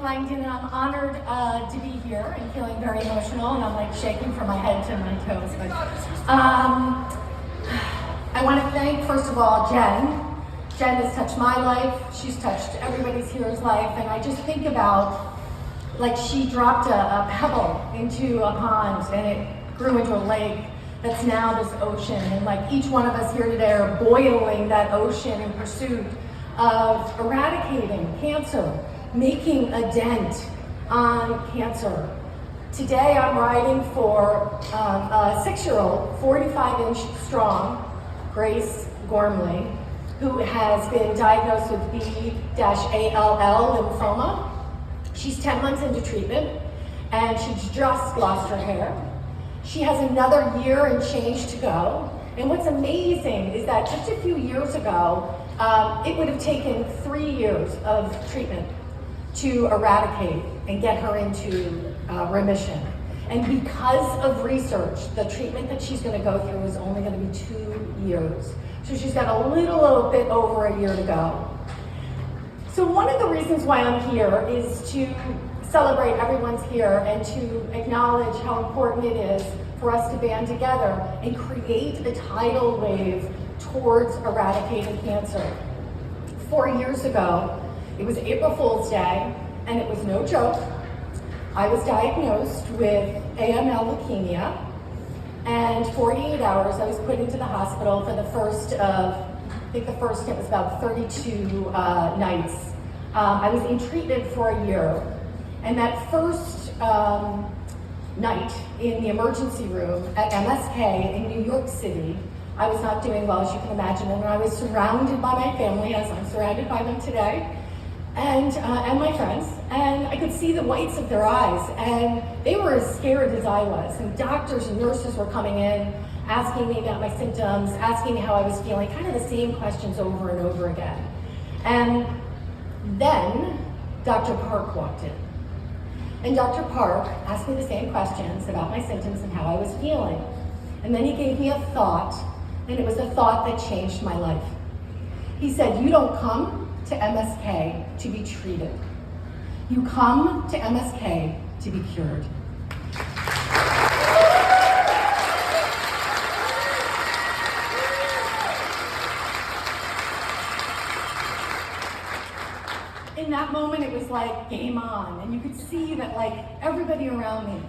Langdon, and I'm honored to be here and feeling very emotional, and I'm like shaking from my head to my toes. But I want to thank, first of all, Jen. Jen has touched my life. She's touched everybody's here's life, and I just think about, like, she dropped a pebble into a pond, and it grew into a lake that's now this ocean, and like each one of us here today are boiling that ocean in pursuit of eradicating cancer, making a dent on cancer. Today I'm writing for a 6-year-old, 45-inch strong, Grace Gormley, who has been diagnosed with B-ALL lymphoma. She's 10 months into treatment, and she's just lost her hair. She has another year and change to go. And what's amazing is that just a few years ago, it would have taken 3 years of treatment to eradicate and get her into remission. And because of research, the treatment that she's going to go through is only going to be 2 years. So she's got a little bit over a year to go. So one of the reasons why I'm here is to celebrate everyone's here and to acknowledge how important it is for us to band together and create a tidal wave towards eradicating cancer. 4 years ago, it was April Fool's Day, and it was no joke. I was diagnosed with AML leukemia, and 48 hours I was put into the hospital for the first of, I think the first hit was about 32 nights. I was in treatment for a year, and that first night in the emergency room at MSK in New York City, I was not doing well, as you can imagine, and I was surrounded by my family, as I'm surrounded by them today, and my friends, and I could see the whites of their eyes, and they were as scared as I was, and doctors and nurses were coming in, asking me about my symptoms, asking me how I was feeling, kind of the same questions over and over again. And then Dr. Park walked in. And Dr. Park asked me the same questions about my symptoms and how I was feeling. And then he gave me a thought, and it was a thought that changed my life. He said, "You don't come to MSK to be treated. You come to MSK to be cured." In that moment, it was like game on, and you could see that like everybody around me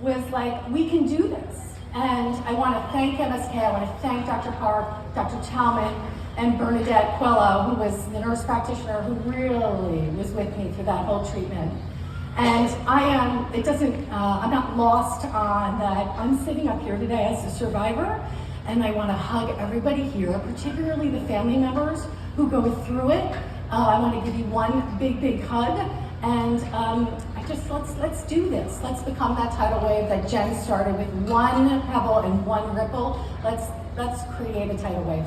was like, we can do this. And I want to thank MSK, I want to thank Dr. Park, Dr. Talman, and Bernadette Quello, who was the nurse practitioner who really was with me through that whole treatment. And I'm not lost on that. I'm sitting up here today as a survivor, and I want to hug everybody here, particularly the family members who go through it. I want to give you one big hug, and let's do this. Let's become that tidal wave that Jen started with one pebble and one ripple. Let's create a tidal wave.